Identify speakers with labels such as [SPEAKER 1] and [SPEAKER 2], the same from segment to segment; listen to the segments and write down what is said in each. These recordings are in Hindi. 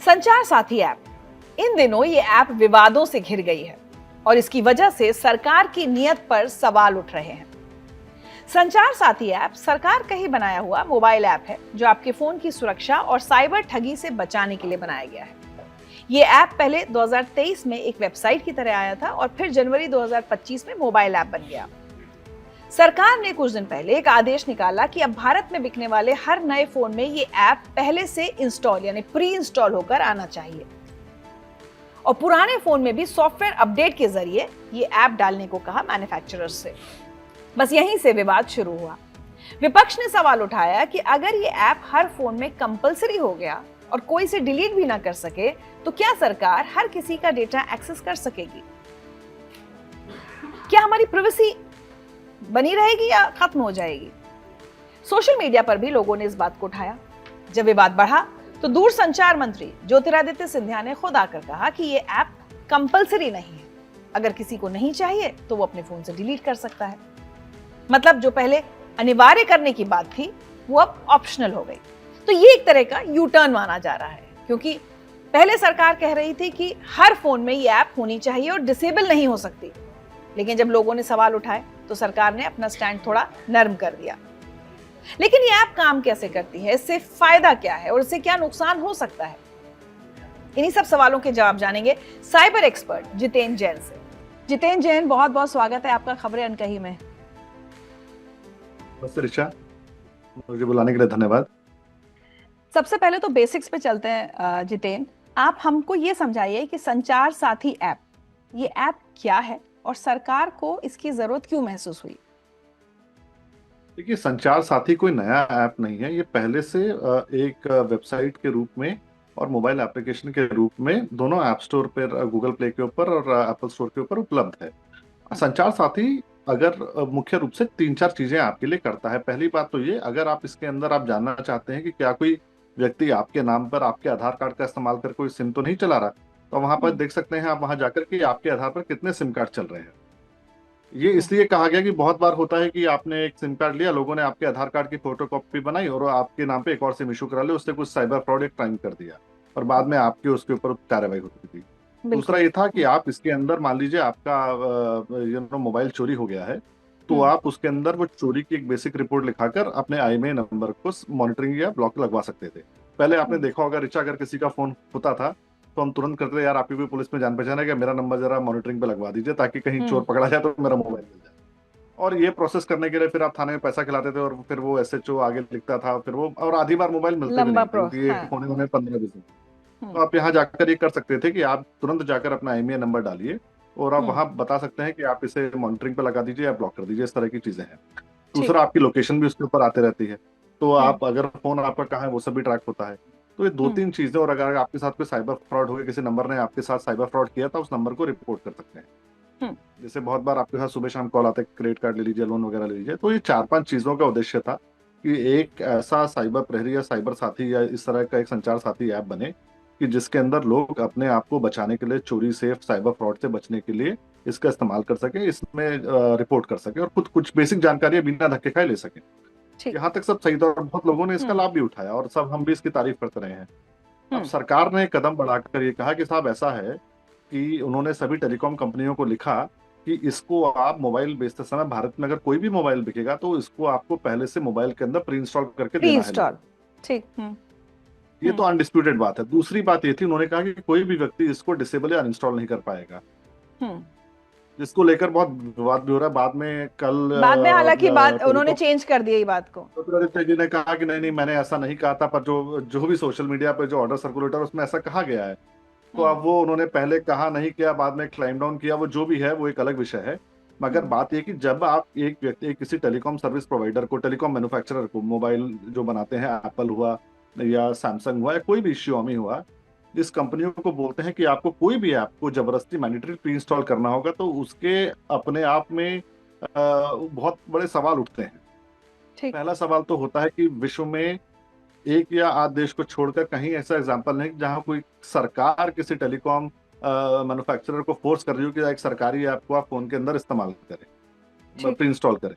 [SPEAKER 1] संचार साथी ऐप, इन दिनों ये ऐप विवादों से घिर गई है और इसकी वजह से सरकार की नीयत पर सवाल उठ रहे हैं। संचार साथी ऐप सरकार का ही बनाया हुआ मोबाइल ऐप है जो आपके फोन की सुरक्षा और साइबर ठगी से बचाने के लिए बनाया गया है। ये ऐप पहले 2023 में एक वेबसाइट की तरह आया था और फिर जनवरी 2025 में मोबाइल ऐप बन गया। सरकार ने कुछ दिन पहले एक आदेश निकाला कि अब भारत में बिकने वाले हर नए फोन में ये ऐप पहले से इंस्टॉल यानी प्री इंस्टॉल होकर आना चाहिए और पुराने फोन में भी सॉफ्टवेयर अपडेट के जरिए ये ऐप डालने को कहा मैन्युफैक्चरर्स से। बस यहीं से विवाद शुरू हुआ। विपक्ष ने सवाल उठाया कि अगर ये ऐप हर फोन में कंपलसरी हो गया और कोई इसे डिलीट भी ना कर सके तो क्या सरकार हर किसी का डेटा एक्सेस कर सकेगी? क्या हमारी प्राइवेसी बनी रहेगी या खत्म हो जाएगी? सोशल मीडिया पर भी लोगों ने इस बात को उठाया। जब विवाद बढ़ा तो दूरसंचार मंत्री ज्योतिरादित्य सिंधिया ने खुद आकर कहा कि ये ऐप कंपलसरी नहीं है, अगर किसी को नहीं चाहिए तो वो अपने फोन से डिलीट कर सकता है। मतलब जो पहले अनिवार्य करने की बात थी वो अब ऑप्शनल हो गई। तो ये एक तरह का यू टर्न माना जा रहा है, क्योंकि पहले सरकार कह रही थी कि हर फोन में ये ऐप होनी चाहिए और डिसेबल नहीं हो सकती, लेकिन जब लोगों ने सवाल उठाए तो सरकार ने अपना स्टैंड थोड़ा नरम कर दिया। लेकिन ये ऐप काम कैसे करती है, इससे फायदा क्या है और इससे क्या नुकसान हो सकता है? इन्हीं सब सवालों के जवाब जानेंगे साइबर एक्सपर्ट जितेंद्र जैन से। जितेंद्र जैन, बहुत बहुत स्वागत है आपका खबरें अनकही में।
[SPEAKER 2] नमस्ते ऋचा, मुझे बुलाने के लिए धन्यवाद।
[SPEAKER 1] सबसे पहले तो बेसिक्स पे चलते हैं। जितेंद्र, आप हमको ये समझाइए कि संचार साथी ऐप, ये ऐप क्या है और सरकार को इसकी जरूरत क्यों महसूस हुई?
[SPEAKER 2] देखिए, संचार साथी कोई नया ऐप नहीं है। ये पहले से एक वेबसाइट के रूप में और मोबाइल एप्लीकेशन के रूप में दोनों ऐप स्टोर पर, गूगल प्ले के ऊपर और एप्पल स्टोर के ऊपर उपलब्ध है। संचार साथी अगर मुख्य रूप से 3-4 चीजें आपके लिए करता है। पहली बात तो ये, अगर आप इसके अंदर आप जानना चाहते हैं कि क्या कोई व्यक्ति आपके नाम पर आपके आधार कार्ड का इस्तेमाल कर कोई सिम तो नहीं चला रहा, तो वहां पर देख सकते हैं आप वहां जाकर कि आपके आधार पर कितने सिम कार्ड चल रहे हैं। ये इसलिए कहा गया कि बहुत बार होता है कि आपने एक सिम कार्ड लिया, लोगों ने आपके आधार कार्ड की फोटोकॉपी बनाई और आपके नाम पे एक और सिम इशू करा लिया, उससे कुछ साइबर फ्रॉड, एक क्राइम कर दिया और बाद में आपके उसके ऊपर कार्रवाई होती थी। दूसरा ये था कि आप इसके अंदर, मान लीजिए आपका मोबाइल चोरी हो गया है, तो आप उसके अंदर वो चोरी की एक बेसिक रिपोर्ट लिखाकर अपने IMEI नंबर को मॉनिटरिंग या ब्लॉक लगवा सकते थे। पहले आपने देखा होगा ऋचा, अगर किसी का फोन होता था तो हम तुरंत करते थे, यार आपकी कोई पुलिस में जान पहचान है क्या, मेरा नंबर जरा मॉनिटरिंग पे लगवा दीजिए ताकि कहीं चोर पकड़ा जाए तो मेरा मोबाइल मिल जाए। और ये प्रोसेस करने के लिए फिर आप थाने में पैसा खिलाते थे और फिर वो SHO आगे लिखता था, फिर वो, और आधी बार मोबाइल मिलते भी नहीं, क्योंकि ये होने होने 15-20 दिन। तो आप यहाँ जाकर ये कर सकते थे कि आप तुरंत जाकर अपना IMEI नंबर डालिए और आप वहां बता सकते हैं कि आप इसे मॉनिटरिंग पे लगा दीजिए या ब्लॉक कर दीजिए। इस तरह की चीजें हैं। दूसरा, आपकी लोकेशन भी उसके ऊपर आते रहती है, तो आप अगर फोन आपका कहाँ है वो सब भी ट्रैक होता है। तो ये 2-3 चीजें। और अगर आपके साथ कोई साइबर फ्रॉड हो गया, किसी नंबर ने आपके साथ साइबर फ्रॉड किया था, उस नंबर को रिपोर्ट कर सकते हैं। जैसे बहुत बार आपके साथ सुबह शाम कॉल आते हैं, क्रेडिट कार्ड ले लीजिए, लोन वगैरह ले लीजिए। तो ये 4-5 चीजों का उद्देश्य था कि एक ऐसा साइबर प्रहरी या साइबर साथी या इस तरह का एक संचार साथी ऐप बने कि जिसके अंदर लोग अपने आप को बचाने के लिए, चोरी से, साइबर फ्रॉड से बचने के लिए इसका इस्तेमाल कर सके, इसमें रिपोर्ट कर सके और खुद कुछ बेसिक जानकारी बिना धक्के खाए ले सके। यहाँ तक सब सही था और बहुत लोगों ने इसका लाभ भी उठाया और सब हम भी इसकी तारीफ करते रहे हैं। अब सरकार ने कदम बढ़ाकर ये कहा कि साहब ऐसा है कि उन्होंने सभी टेलीकॉम कंपनियों को लिखा कि इसको आप मोबाइल बेचते समय, भारत में अगर कोई भी मोबाइल बिकेगा तो इसको आपको पहले से मोबाइल के अंदर प्री इंस्टॉल करके देना है।
[SPEAKER 1] ठीक।
[SPEAKER 2] ये तो अनडिस्प्यूटेड बात है। दूसरी बात ये थी, उन्होंने कहा कि कोई भी व्यक्ति इसको डिसेबल या अनइंस्टॉल नहीं कर पाएगा, जिसको लेकर बहुत विवाद भी हो रहा है। बाद में
[SPEAKER 1] हालांकि बात उन्होंने चेंज कर दी बात को।
[SPEAKER 2] तो जी ने कहा कि नहीं मैंने ऐसा नहीं कहा था, पर जो भी सोशल मीडिया पर जो ऑर्डर सर्कुलेटर उसमें ऐसा कहा गया है। तो अब वो उन्होंने पहले कहा नहीं किया, बाद में क्लाइम डाउन किया, वो जो भी है वो एक अलग विषय है। मगर बात ये कि जब आप एक व्यक्ति, किसी टेलीकॉम सर्विस प्रोवाइडर को, टेलीकॉम मैन्युफैक्चरर को, मोबाइल जो बनाते हैं, एप्पल हुआ या सैमसंग हुआ या कोई भी Xiaomi हुआ, इस कंपनियों को बोलते हैं कि आपको कोई भी ऐप को जबरदस्ती मैंडेटरी प्री इंस्टॉल करना होगा, तो उसके अपने आप में बहुत बड़े सवाल उठते हैं। पहला सवाल तो होता है कि विश्व में एक या आध देश को छोड़कर कहीं ऐसा एग्जाम्पल नहीं जहां कोई सरकार किसी टेलीकॉम मैन्युफैक्चरर को फोर्स कर रही हो कि एक सरकारी ऐप को आप फोन के अंदर इस्तेमाल करें, प्री इंस्टॉल करें।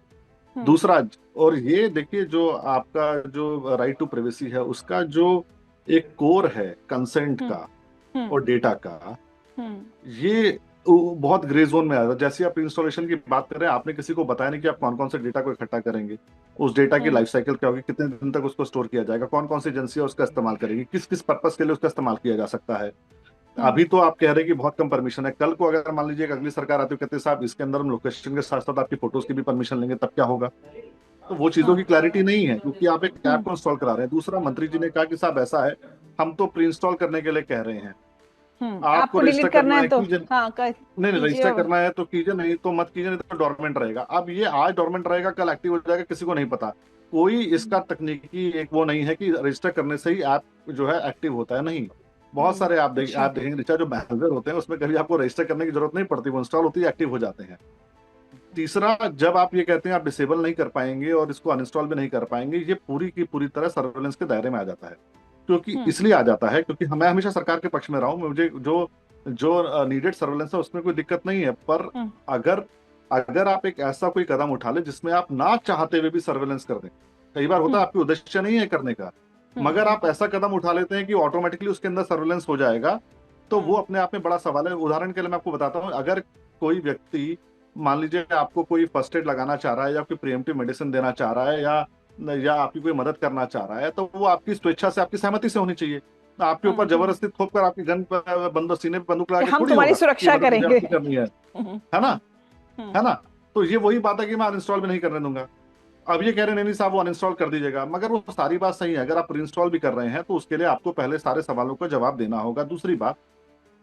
[SPEAKER 2] दूसरा, और ये देखिए, जो आपका जो राइट टू प्राइवेसी है, उसका जो एक कोर है कंसेंट
[SPEAKER 1] हम्म।
[SPEAKER 2] का
[SPEAKER 1] हम्म।
[SPEAKER 2] और डेटा का,
[SPEAKER 1] हम्म।
[SPEAKER 2] ये बहुत ग्रे जोन में आ जाता है। जैसे आप इंस्टॉलेशन की बात कर रहे हैं, आपने किसी को बताया नहीं कि आप कौन कौन से डेटा को इकट्ठा करेंगे, उस डेटा की
[SPEAKER 1] हम्म।
[SPEAKER 2] लाइफ साइकिल क्या होगी, कितने दिन तक उसको स्टोर किया जाएगा, कौन कौन सी एजेंसियां उसका इस्तेमाल करेगी, किस किस पर्पस के लिए उसका इस्तेमाल किया जा सकता है।
[SPEAKER 1] हम्म।
[SPEAKER 2] अभी तो आप कह रहे हैं कि बहुत कम परमिशन है, कल को अगर मान लीजिए कि अगली सरकार आती है, कहते हैं साहब इसके अंदर हम लोकेशन के साथ साथ आपकी फोटोज की भी परमिशन लेंगे, तब क्या होगा? तो वो चीजों की
[SPEAKER 1] हाँ।
[SPEAKER 2] क्लैरिटी नहीं है, क्योंकि आप एक ऐप
[SPEAKER 1] हम्म।
[SPEAKER 2] को इंस्टॉल करा रहे हैं। दूसरा, मंत्री जी ने कहा कि साहब ऐसा है, हम तो प्री इंस्टॉल करने के लिए कह रहे हैं, आपको
[SPEAKER 1] आपको
[SPEAKER 2] रजिस्टर
[SPEAKER 1] डिलीट करना
[SPEAKER 2] करना
[SPEAKER 1] है
[SPEAKER 2] है
[SPEAKER 1] तो
[SPEAKER 2] कीजिए।
[SPEAKER 1] हाँ
[SPEAKER 2] नहीं नहीं,
[SPEAKER 1] कीजिए
[SPEAKER 2] रजिस्टर
[SPEAKER 1] और
[SPEAKER 2] करना है तो कीजिए, नहीं तो मत कीजिए, नहीं तो डोरमेंट रहेगा। अब ये आज डोरमेंट रहेगा, कल एक्टिव हो जाएगा, किसी को नहीं पता। कोई इसका तकनीकी एक वो नहीं है कि रजिस्टर करने से ही ऐप जो है एक्टिव होता है, नहीं। बहुत सारे
[SPEAKER 1] अच्छा।
[SPEAKER 2] आप देखेंगे रिचार्ज जो मैलवेयर होते हैं, उसमें कभी आपको रजिस्टर करने की जरूरत नहीं पड़ती, वो इंस्टॉल होती है, एक्टिव हो जाते हैं। तीसरा, जब आप ये कहते हैं आप डिसेबल नहीं कर पाएंगे और इसको अनइंस्टॉल भी नहीं कर पाएंगे, ये पूरी की पूरी तरह सर्वेलेंस के दायरे में आ जाता है। क्योंकि
[SPEAKER 1] हम्म।
[SPEAKER 2] इसलिए आ जाता है क्योंकि मैं हमेशा सरकार के पक्ष में रहा हूं, मुझे जो जो नीडेड सर्वेलेंस है उसमें कोई दिक्कत नहीं है, पर
[SPEAKER 1] हम्म।
[SPEAKER 2] अगर अगर आप एक ऐसा कोई कदम उठा ले जिसमें आप ना चाहते हुए भी सर्वेलेंस कर दें, कई बार होता
[SPEAKER 1] हम्म।
[SPEAKER 2] है आपकी उद्देश्य नहीं है करने का, मगर
[SPEAKER 1] हम्म।
[SPEAKER 2] आप ऐसा कदम उठा लेते हैं कि ऑटोमेटिकली उसके अंदर सर्वेलेंस हो जाएगा, तो वो
[SPEAKER 1] हम्म।
[SPEAKER 2] अपने आप में बड़ा सवाल है। उदाहरण के लिए मैं आपको बताता हूँ, अगर कोई व्यक्ति मान लीजिए आपको कोई फर्स्ट एड लगाना चाह रहा है या कोई प्रिएम्प्टिव मेडिसिन देना चाह रहा है, या आपकी कोई मदद करना चाह रहा है, तो वो आपकी स्वेच्छा से, आपकी सहमति से होनी चाहिए। आपके ऊपर जबरदस्ती थोप कर आपकी गन बंदूक, सीने पे बंदूक लगा
[SPEAKER 1] कि
[SPEAKER 2] के
[SPEAKER 1] हम
[SPEAKER 2] थोड़ी
[SPEAKER 1] तुम्हारी
[SPEAKER 2] होगा कि
[SPEAKER 1] सुरक्षा
[SPEAKER 2] मदद मुझे
[SPEAKER 1] करेंगे।
[SPEAKER 2] आपकी करनी
[SPEAKER 1] हम्म।
[SPEAKER 2] है ना?
[SPEAKER 1] हम्म।
[SPEAKER 2] है ना? तो ये वही बात है कि मैं अनइंस्टॉल भी नहीं करने दूंगा। अब ये कह रहे हैं नहीं नहीं साहब वो अनइंस्टॉल कर दीजिएगा, मगर वो सारी बात सही है। अगर आप इंस्टॉल भी कर रहे हैं तो उसके लिए आपको पहले सारे सवालों का जवाब देना होगा। दूसरी बात,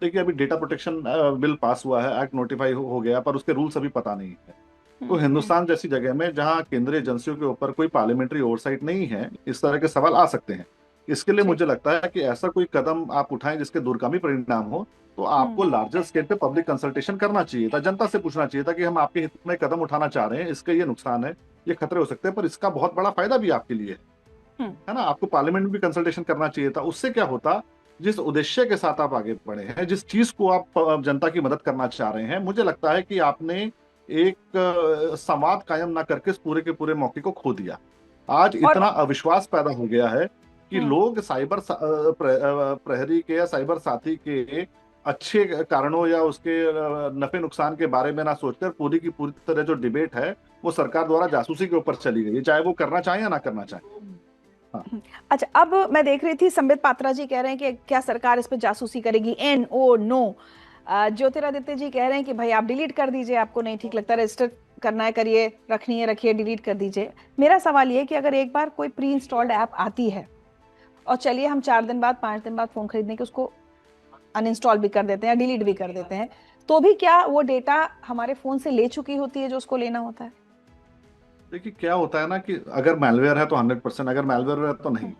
[SPEAKER 2] देखिए अभी डेटा प्रोटेक्शन बिल पास हुआ है, एक्ट नोटिफाई हो गया, पर उसके रूल्स अभी पता नहीं है। तो
[SPEAKER 1] हम्म।
[SPEAKER 2] हिंदुस्तान जैसी जगह में जहां केंद्रीय एजेंसियों के ऊपर कोई पार्लियामेंट्री ओवरसाइट नहीं है, इस तरह के सवाल आ सकते हैं। इसके लिए
[SPEAKER 1] ठीक।
[SPEAKER 2] मुझे लगता है कि ऐसा कोई कदम आप उठाएं जिसके दूरगामी परिणाम हो, तो आपको
[SPEAKER 1] हम्म।
[SPEAKER 2] लार्जर स्केल पे पब्लिक कंसल्टेशन करना चाहिए था, जनता से पूछना चाहिए था कि हम आपके हित में कदम उठाना चाह रहे हैं, इसके ये नुकसान है, ये खतरे हो सकते हैं, पर इसका बहुत बड़ा फायदा भी आपके लिए
[SPEAKER 1] हम्म।
[SPEAKER 2] है ना। आपको पार्लियामेंट में भी कंसल्टेशन करना चाहिए था। उससे क्या होता, जिस उद्देश्य के साथ आप आगे बढ़े हैं, जिस चीज को आप जनता की मदद करना चाह रहे हैं, मुझे लगता है कि आपने एक संवाद कायम ना करके इस पूरे के पूरे मौके को खो दिया। आज
[SPEAKER 1] और
[SPEAKER 2] इतना अविश्वास पैदा हो गया है कि
[SPEAKER 1] हम्म।
[SPEAKER 2] लोग प्रहरी के या साइबर साथी के अच्छे कारणों या उसके नफे नुकसान के बारे में ना सोचकर पूरी की पूरी तरह जो डिबेट है वो सरकार द्वारा जासूसी के ऊपर चली गई है, चाहे वो करना चाहे या ना करना चाहे। हाँ।
[SPEAKER 1] अच्छा, अब मैं देख रही थी संबित पात्रा जी कह रहे हैं कि क्या सरकार इस पे जासूसी करेगी, एन ओ नो। ज्योतिरादित्य जी कह रहे हैं कि भाई आप डिलीट कर दीजिए, आपको नहीं ठीक लगता, रजिस्टर करना है करिए, रखनी है रखिए, डिलीट कर दीजिए। मेरा सवाल ये है कि अगर एक बार कोई प्री इंस्टॉल्ड ऐप आती है और चलिए हम 4 दिन बाद 5 दिन बाद फोन खरीदने के उसको अनइंस्टॉल भी कर देते हैं या डिलीट भी कर देते हैं, तो भी क्या वो डेटा हमारे फोन से ले चुकी होती है जो उसको लेना होता है?
[SPEAKER 2] देखिए क्या होता है ना कि अगर मैलवेयर है तो 100%, अगर मैलवेयर है तो नहीं।
[SPEAKER 1] हम्म।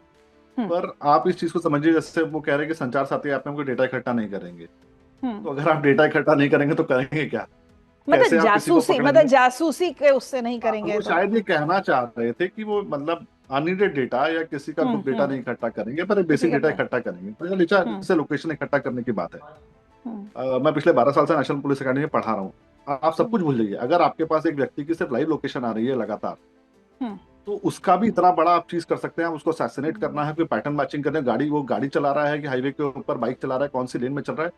[SPEAKER 1] हम्म।
[SPEAKER 2] पर आप इस चीज को समझिए, जैसे वो कह रहे हैं कि संचार साथी ऐप में हम कोई डेटा इकट्ठा नहीं करेंगे,
[SPEAKER 1] हम्म।
[SPEAKER 2] तो अगर आप डेटा इकट्ठा नहीं करेंगे तो करेंगे क्या?
[SPEAKER 1] मतलब
[SPEAKER 2] कैसे आप किसी को
[SPEAKER 1] जासूसी,
[SPEAKER 2] पकड़ेंगे?
[SPEAKER 1] के उससे नहीं करेंगे
[SPEAKER 2] वो
[SPEAKER 1] तो?
[SPEAKER 2] शायद ये कहना चाह रहे थे कि वो मतलब अननीडेड डेटा या किसी का खुद डेटा
[SPEAKER 1] हम्म।
[SPEAKER 2] नहीं इकट्ठा करेंगे, पर
[SPEAKER 1] किसी
[SPEAKER 2] बेसिक
[SPEAKER 1] का
[SPEAKER 2] डेटा
[SPEAKER 1] नहीं।
[SPEAKER 2] इकट्ठा करेंगे। तो नीचा
[SPEAKER 1] हम्म।
[SPEAKER 2] से लोकेशन इकट्ठा करने की बात है।
[SPEAKER 1] हम्म।
[SPEAKER 2] मैं पिछले 12 साल से नेशनल पुलिस अकेडमी में पढ़ा रहा हूँ। आप सब
[SPEAKER 1] हम्म।
[SPEAKER 2] कुछ भूल जाइए, अगर आपके पास एक व्यक्ति की सिर्फ लाइव लोकेशन आ रही है लगातार,
[SPEAKER 1] हम्म।
[SPEAKER 2] तो उसका भी इतना बड़ा आप चीज कर सकते हैं। आप उसको असैसिनेट
[SPEAKER 1] हम्म।
[SPEAKER 2] करना है, कोई पैटर्न मैचिंग करना है, वो गाड़ी चला रहा है कि हाईवे के ऊपर बाइक चला रहा है, कौन सी लेन में चल रहा है,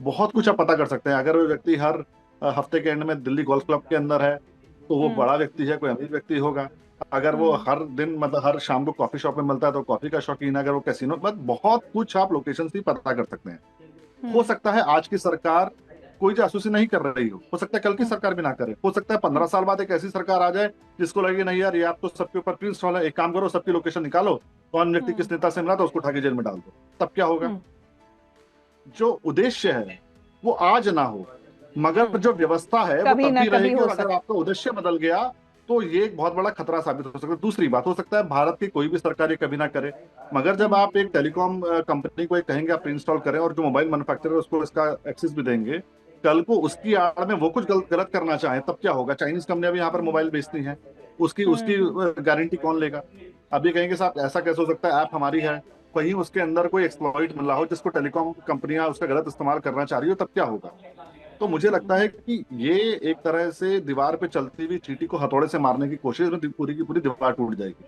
[SPEAKER 2] बहुत कुछ आप पता कर सकते हैं। अगर वो व्यक्ति हर हफ्ते के एंड में दिल्ली गोल्फ क्लब के अंदर है, तो वो
[SPEAKER 1] हम्म।
[SPEAKER 2] बड़ा व्यक्ति है, कोई अमीर व्यक्ति होगा। अगर वो
[SPEAKER 1] हम्म।
[SPEAKER 2] हर दिन मतलब हर शाम को कॉफी शॉप में मिलता है तो कॉफी का शौकीन है। अगर वो कैसीनो, मतलब बहुत कुछ आप लोकेशन से ही पता कर सकते हैं। हो
[SPEAKER 1] हम्म।
[SPEAKER 2] सकता है आज की सरकार कोई जासूसी नहीं कर रही हो सकता है कल की
[SPEAKER 1] हम्म।
[SPEAKER 2] सरकार भी ना करे, हो सकता है 15 साल बाद एक ऐसी सरकार आ जाए जिसको लगे नहीं यार ये आप तो सबके ऊपर प्री इंस्टॉल है, एक काम करो सबकी लोकेशन निकालो, कौन व्यक्ति
[SPEAKER 1] हम्म।
[SPEAKER 2] किस नेता से मिला तो उसको उठा के जेल में डाल दो। तब क्या होगा?
[SPEAKER 1] हम्म।
[SPEAKER 2] जो उद्देश्य है वो आज ना हो, मगर जो व्यवस्था है वो
[SPEAKER 1] कभी
[SPEAKER 2] तब
[SPEAKER 1] ना
[SPEAKER 2] भी
[SPEAKER 1] कभी
[SPEAKER 2] रहेगी,
[SPEAKER 1] हो
[SPEAKER 2] और अगर
[SPEAKER 1] सकता।
[SPEAKER 2] आपका उद्देश्य बदल गया तो ये एक बहुत बड़ा खतरा साबित हो सकता है। दूसरी बात, हो सकता है भारत की कोई भी सरकार ये कभी ना करे, मगर जब
[SPEAKER 1] हम्म।
[SPEAKER 2] आप एक टेलीकॉम कंपनी को एक कहेंगे आप इंस्टॉल करें, और जो मोबाइल मैन्युफैक्चरर उसको इसका एक्सेस भी देंगे, कल को उसकी आड़ में वो कुछ गलत करना चाहे तब क्या होगा? चाइनीज कंपनियां भी यहाँ पर मोबाइल बेचती हैं, उसकी उसकी
[SPEAKER 1] हम्म।
[SPEAKER 2] गारंटी कौन लेगा? अभी कहेंगे साहब ऐसा कैसे हो सकता है, ऐप हमारी है, कहीं उसके अंदर कोई एक्सप्लॉइट मिला हो जिसको टेलीकॉम कंपनियां उसका गलत इस्तेमाल करना चाह रही हो, तब क्या होगा? तो मुझे लगता है कि ये एक तरह से दीवार पे चलती हुई चींटी को हथौड़े से मारने की कोशिश में पूरी की पूरी दीवार टूट जाएगी।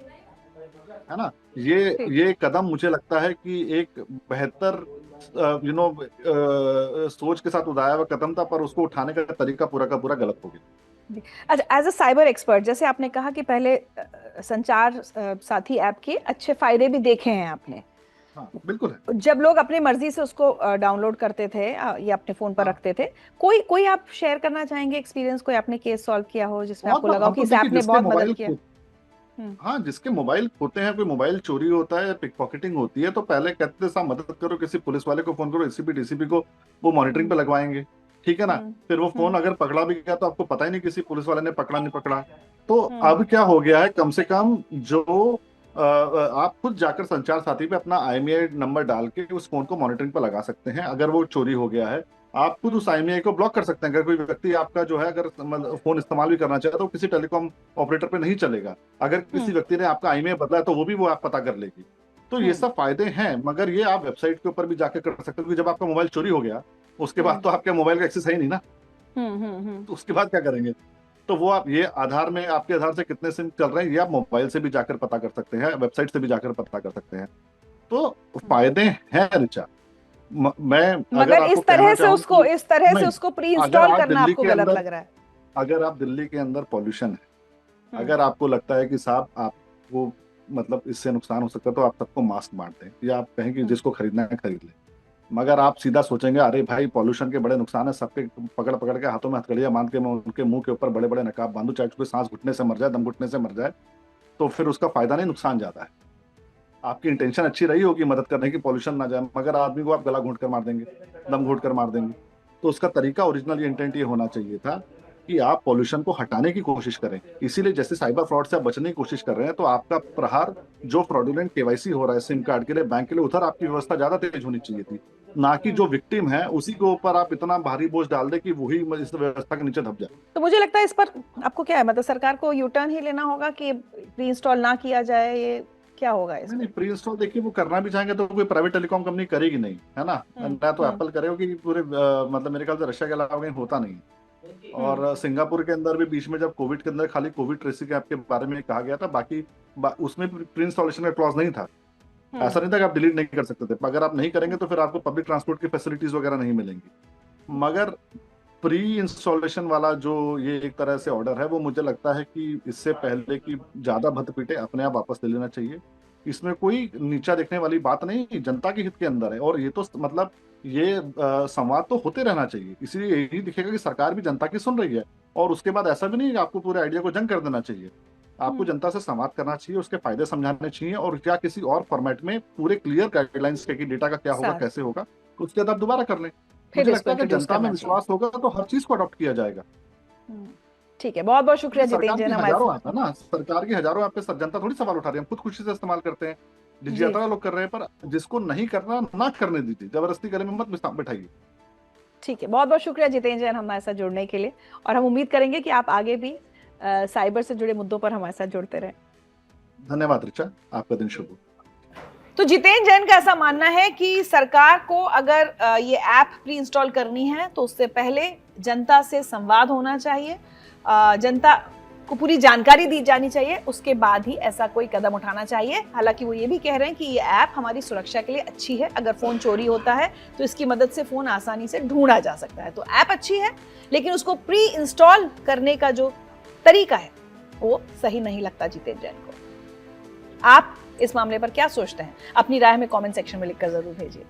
[SPEAKER 2] है ना।
[SPEAKER 1] ठीक।
[SPEAKER 2] ये कदम मुझे लगता है कि एक बेहतर सोच के साथ उठाया हुआ कदम था, पर उसको उठाने का तरीका पूरा का पूरा गलत हो गया।
[SPEAKER 1] अच्छा, एज अ साइबर एक्सपर्ट, जैसे आपने कहा कि पहले संचार साथी ऐप के अच्छे फायदे भी देखे हैं आपने,
[SPEAKER 2] हाँ बिल्कुल है।
[SPEAKER 1] जब लोग अपनी मर्जी से उसको डाउनलोड करते थे या अपने फोन पर
[SPEAKER 2] हाँ
[SPEAKER 1] रखते थे। कोई कोई आप शेयर करना चाहेंगे एक्सपीरियंस, कोई आपने केस सॉल्व किया हो जिसमें
[SPEAKER 2] बहुत
[SPEAKER 1] आपको
[SPEAKER 2] बार
[SPEAKER 1] लगा हो
[SPEAKER 2] अब
[SPEAKER 1] कि
[SPEAKER 2] तो
[SPEAKER 1] इस
[SPEAKER 2] देखिए
[SPEAKER 1] ऐप ने
[SPEAKER 2] जिसके
[SPEAKER 1] बहुत मदद
[SPEAKER 2] मोबाइल
[SPEAKER 1] किया? हम्म।
[SPEAKER 2] हाँ जिसके मोबाइल खोते हैं, कोई मोबाइल चोरी होता है, पिक पॉकेटिंग होती है, तो पहले कहते थे साहब मदद करो, किसी पुलिस वाले को फोन करो, एसीपी डीसीपी को, वो मॉनिटरिंग
[SPEAKER 1] हम्म।
[SPEAKER 2] पे लगवाएंगे। ठीक है ना।
[SPEAKER 1] हम्म।
[SPEAKER 2] फिर वो फोन
[SPEAKER 1] हम्म।
[SPEAKER 2] अगर पकड़ा भी गया तो आपको पता ही नहीं किसी पुलिस वाले ने पकड़ा नहीं पकड़ा। तो
[SPEAKER 1] हम्म।
[SPEAKER 2] अब क्या हो गया है, कम से कम जो आप खुद जाकर संचार साथी पे अपना आईएमईआई नंबर डाल के उस फोन को मॉनिटरिंग पे लगा सकते हैं। अगर वो चोरी हो गया है, आप खुद उस आईएमईआई को ब्लॉक कर सकते हैं। अगर कोई व्यक्ति आपका जो है अगर फोन इस्तेमाल भी करना चाहे तो किसी टेलीकॉम ऑपरेटर पे नहीं चलेगा। अगर किसी
[SPEAKER 1] हम्म।
[SPEAKER 2] व्यक्ति ने आपका आईएमईआई बदला है तो वो भी वो आप पता कर लेगी। तो ये
[SPEAKER 1] हम्म।
[SPEAKER 2] सब फायदे हैं, मगर ये आप वेबसाइट के ऊपर भी जाकर कर सकते हो, क्योंकि जब आपका मोबाइल चोरी हो गया उसके बाद
[SPEAKER 1] हम्म।
[SPEAKER 2] तो आपके मोबाइल का एक्सेस है ही नहीं ना।
[SPEAKER 1] हम्म।
[SPEAKER 2] तो उसके बाद क्या करेंगे। तो वो आप ये आधार में आपके आधार से कितने सिम चल रहे हैं ये आप मोबाइल से भी जाकर पता कर सकते हैं, वेबसाइट से भी जाकर पता कर सकते हैं। तो फायदे हैं ऋचा। मैं अगर
[SPEAKER 1] मगर
[SPEAKER 2] आपको कहना चाहूँ कि
[SPEAKER 1] इस तरह से
[SPEAKER 2] नहीं,
[SPEAKER 1] उसको प्री
[SPEAKER 2] अगर
[SPEAKER 1] इंस्टॉल
[SPEAKER 2] आप
[SPEAKER 1] करना
[SPEAKER 2] दिल्ली
[SPEAKER 1] आपको
[SPEAKER 2] के
[SPEAKER 1] गलत
[SPEAKER 2] अंदर
[SPEAKER 1] लग रहा है?
[SPEAKER 2] अगर आप दिल्ली के अंदर पॉल्यूशन है,
[SPEAKER 1] हम्म।
[SPEAKER 2] अगर आपको लगता है कि साहब आपको मतलब इससे नुकसान हो सकता है, तो आप सबको मास्क बांट दें, या आप कहें कि
[SPEAKER 1] हम्म।
[SPEAKER 2] जिसको खरीदना है खरीद ले। मगर आप सीधा सोचेंगे अरे भाई पॉल्यूशन के बड़े नुकसान है, सबके पकड़ पकड़ के हाथों में हथकड़ियां बांध के मैं उनके मुंह के ऊपर बड़े बड़े नकाब बांधू, चाहे कोई सांस घुटने से मर जाए, दम घुटने से मर जाए, तो फिर उसका फायदा नहीं, नुकसान ज्यादा है। आपकी इंटेंशन अच्छी रही होगी मदद करने की, पॉल्यूशन ना जाए, मगर आदमी को आप गला घोंट कर मार देंगे, दम घोंट कर मार देंगे। तो उसका तरीका, ओरिजिनल इंटेंट ये होना चाहिए था कि आप पॉल्यूशन को हटाने की कोशिश करें। इसीलिए जैसे साइबर फ्रॉड से आप बचने की कोशिश कर रहे हैं, तो आपका प्रहार जो फ्रॉडुलेंट केवाईसी हो रहा है सिम कार्ड के लिए, बैंक के लिए, उधर आपकी व्यवस्था ज्यादा तेज होनी चाहिए थी, ना कि जो विक्टिम है उसी के ऊपर आप इतना भारी बोझ डाल दे कि वही इस व्यवस्था के नीचे दब जाए।
[SPEAKER 1] तो मुझे लगता है इस पर आपको क्या है, मतलब सरकार को यू टर्न ही लेना होगा कि प्री इंस्टॉल ना किया जाए, ये क्या होगा इस
[SPEAKER 2] नहीं
[SPEAKER 1] पे?
[SPEAKER 2] नहीं, प्री इंस्टॉल देखिए वो करना भी चाहेंगे तो कोई प्राइवेट टेलीकॉम कंपनी करेगी नहीं, है ना। ना तो
[SPEAKER 1] हम्म।
[SPEAKER 2] एप्पल करेगी कि पूरे मतलब मेरे ख्याल से रशिया के अलावा कहीं होता नहीं।
[SPEAKER 1] हम्म।
[SPEAKER 2] और सिंगापुर के अंदर भी बीच में जब कोविड के अंदर खाली कोविड ट्रेसिंग ऐप के बारे में कहा गया था, बाकी उसमें प्री इंस्टॉलेशन का क्लॉज नहीं था। ऐसा
[SPEAKER 1] हम्म।
[SPEAKER 2] नहीं था कि आप डिलीट नहीं कर सकते थे, अगर आप नहीं करेंगे तो फिर आपको पब्लिक ट्रांसपोर्ट की फैसिलिटीज वगैरह नहीं मिलेंगी। मगर प्री इंस्टॉलेशन वाला जो ये एक तरह से ऑर्डर है, वो मुझे लगता है कि इससे पहले कि ज्यादा भत पीटे अपने आप वापस ले लेना चाहिए। इसमें कोई नीचा देखने वाली बात नहीं, जनता के हित के अंदर है, और ये तो मतलब ये संवाद तो होते रहना चाहिए। इसलिए यही दिखेगा कि सरकार भी जनता की सुन रही है, और उसके बाद ऐसा भी नहीं कि आपको पूरे आइडिया को जंग कर देना चाहिए। आपको जनता से संवाद करना चाहिए, उसके फायदे समझाने चाहिए, और क्या किसी और फॉर्मेट में पूरे क्लियर गाइडलाइंस के कि डेटा का क्या होगा,
[SPEAKER 1] सर,
[SPEAKER 2] कैसे होगा, उसके बाद आप दोबारा कर लें।
[SPEAKER 1] फिर
[SPEAKER 2] मुझे
[SPEAKER 1] इसको
[SPEAKER 2] लगता है कि
[SPEAKER 1] इंट्रोड्यूस
[SPEAKER 2] जनता में
[SPEAKER 1] करना चाहिए।
[SPEAKER 2] विश्वास होगा तो हर चीज को अडॉप्ट किया जाएगा।
[SPEAKER 1] हम्म। ठीक है, बहुत बहुत शुक्रिया
[SPEAKER 2] क्योंकि
[SPEAKER 1] जितेंद्र
[SPEAKER 2] सरकार की
[SPEAKER 1] जैन हमारे
[SPEAKER 2] हजारों ऐप है ना, सरकार की हजारों ऐप पे जनता थोड़ी सवाल उठा रही है, हम खुद खुशी से इस्तेमाल करते हैं, निजी
[SPEAKER 1] जी।
[SPEAKER 2] यात्रा लोग कर रहे हैं, पर जिसको नहीं करना ना करने दीजिए, जबरदस्ती गले में मत बिठाइए।
[SPEAKER 1] ठीक है, बहुत बहुत शुक्रिया जितेंद्र जैन हमारे साथ जुड़ने के लिए, और हम उम्मीद करेंगे कि आप आगे भी साइबर से जुड़े मुद्दों पर हमारे साथ जुड़ते रहें।
[SPEAKER 2] धन्यवाद ऋचा, आपका दिन शुभ हो।
[SPEAKER 1] तो जितेंद्र जैन का ऐसा मानना है कि सरकार को अगर ये ऐप प्री इंस्टॉल करनी है तो उससे पहले जनता से संवाद होना चाहिए, जनता को पूरी जानकारी दी जानी चाहिए, उसके बाद ही ऐसा कोई कदम उठाना चाहिए। हालांकि वो ये भी कह रहे हैं कि ये ऐप हमारी सुरक्षा के लिए अच्छी है, अगर फोन चोरी होता है तो इसकी मदद से फोन आसानी से ढूंढा जा सकता है। तो ऐप अच्छी है, लेकिन उसको प्री इंस्टॉल करने का जो तरीका है वो सही नहीं लगता जितेंद्र जैन को। आप इस मामले पर क्या सोचते हैं? अपनी राय में कमेंट सेक्शन में लिखकर जरूर भेजिए।